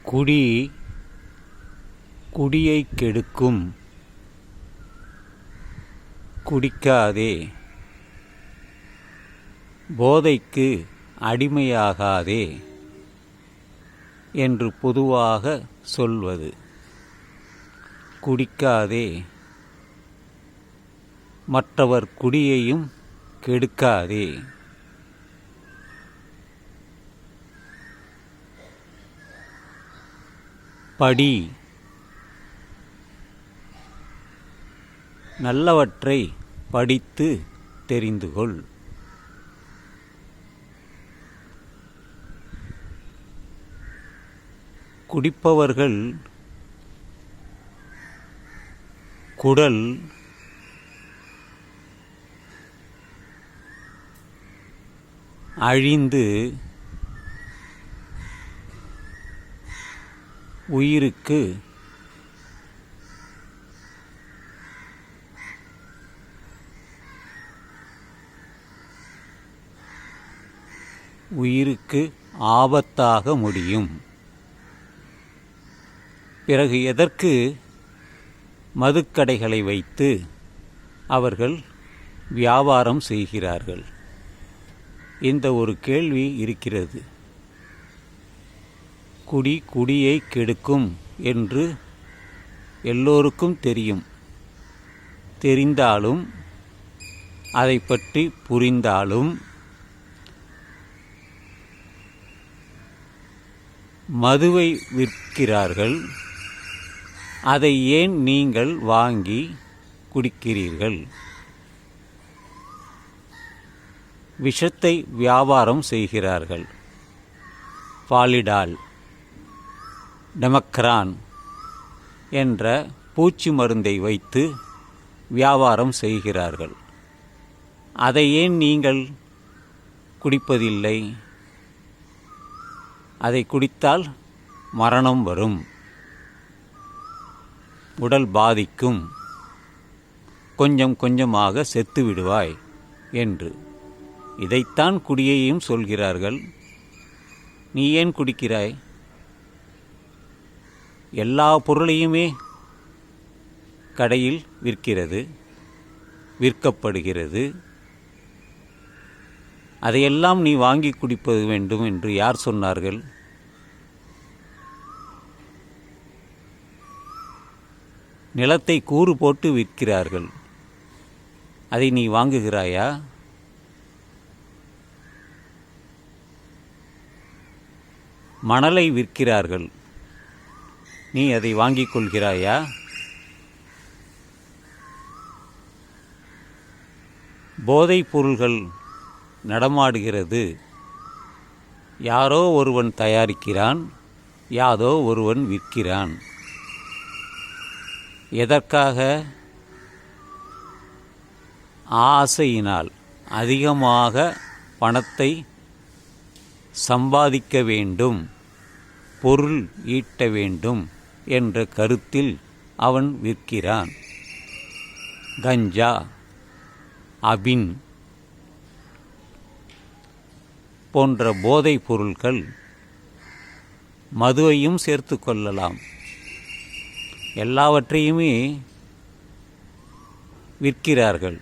குடி குடியைக் கெடுக்கும். குடிக்காதே. போதைக்கு அடிமையாகாதே என்று பொதுவாக சொல்வது. குடிக்காதே, மற்றவர் குடியையும் கெடுக்காதே. படி, நல்லவற்றை படித்து தெரிந்து கொள். குடிப்பவர்கள் குடல் அழிந்து உயிருக்கு ஆபத்தாக முடியும். பிறகு எதற்கு மதுக்கடைகளை வைத்து அவர்கள் வியாபாரம் செய்கிறார்கள்? இந்த ஒரு கேள்வி இருக்கிறது. குடியை கெடுக்கும் என்று எல்லோருக்கும் தெரியும். தெரிந்தாலும் அதை பற்றி புரிந்தாலும் மதுவை விற்கிறார்கள். அதை ஏன் நீங்கள் வாங்கி குடிக்கிறீர்கள்? விஷத்தை வியாபாரம் செய்கிறார்கள். பாலிடால், டெமக்ரான் என்ற பூச்சி மருந்தை வைத்து வியாபாரம் செய்கிறார்கள். அதை ஏன் நீங்கள் குடிப்பதில்லை? அதை குடித்தால் மரணம் வரும், உடல் பாதிக்கும், கொஞ்சம் கொஞ்சமாக செத்து விடுவாய் என்று. இதைத்தான் குடியையும் சொல்கிறார்கள். நீ ஏன் குடிக்கிறாய்? எல்லா பொருளையுமே கடையில் விற்கப்படுகிறது. அதையெல்லாம் நீ வாங்கி குடிப்பது வேண்டும் என்று யார் சொன்னார்கள்? நிலத்தை கூறு போட்டு விற்கிறார்கள். அதை நீ வாங்குகிறாயா? மணலை விற்கிறார்கள். நீ அதை வாங்கிக் கொள்கிறாயா? போதைப் பொருள்கள் நடமாடுகிறது. யாரோ ஒருவன் தயாரிக்கிறான், யாதோ ஒருவன் விற்கிறான். எதற்காக? ஆசையினால் அதிகமாக பணத்தை சம்பாதிக்க வேண்டும், பொருள் ஈட்ட வேண்டும் என்ற கருத்தில் அவன் விற்கிறான். கஞ்சா, அபின் போன்ற போதைப் பொருட்கள், மதுவையும் சேர்த்து கொள்ளலாம், எல்லாவற்றையுமே விற்கிறார்கள்.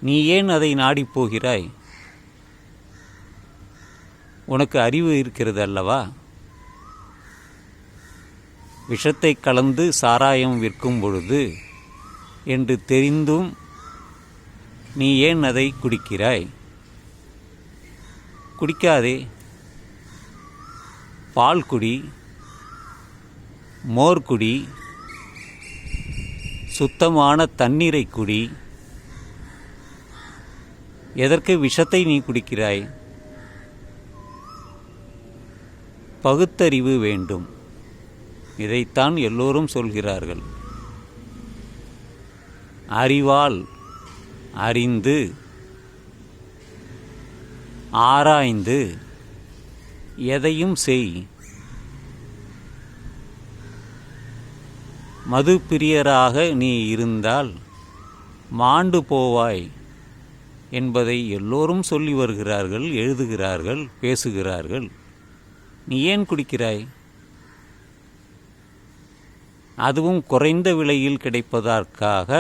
நீ ஏன் அதை நாடிப் போகிறாய்? உனக்கு அறிவு இருக்கிறது அல்லவா? விஷத்தை கலந்து சாராயம் விற்கும் பொழுது என்று தெரிந்தும் நீ ஏன் அதை குடிக்கிறாய்? குடிக்காதே. பால் குடி, மோர் குடி, சுத்தமான தண்ணீரை குடி. எதற்கு விஷத்தை நீ குடிக்கிறாய்? பகுத்தறிவு வேண்டும். இதைத்தான் எல்லோரும் சொல்கிறார்கள். அறிவால் அறிந்து ஆராய்ந்து எதையும் செய். மது பிரியராக நீ இருந்தால் மாண்டு போவாய் என்பதை எல்லோரும் சொல்லி வருகிறார்கள், எழுதுகிறார்கள், பேசுகிறார்கள். நீ ஏன் குடிக்கிறாய்? அதுவும் குறைந்த விலையில் கிடைப்பதற்காக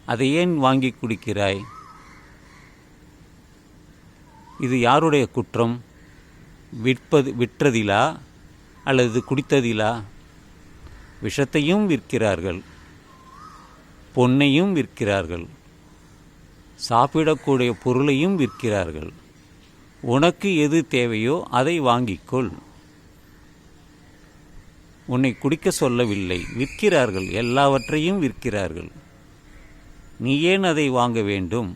அதை ஏன் வாங்கி குடிக்கிறாய்? இது யாருடைய குற்றம்? விற்றதிலா அல்லது குடித்ததிலா? விஷத்தையும் விற்கிறார்கள், பொன்னையும் விற்கிறார்கள், சாப்பிடக்கூடிய பொருளையும் விற்கிறார்கள். உனக்கு எது தேவையோ அதை வாங்கிக்கொள். உன்னை குடிக்க சொல்லவில்லை, விற்கிறார்கள், எல்லாவற்றையும் விற்கிறார்கள். நீ ஏன் அதை வாங்க வேண்டும்?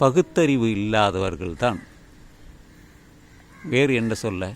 பகுத்தறிவு இல்லாதவர்கள்தான். வேறு என்ன சொல்ல?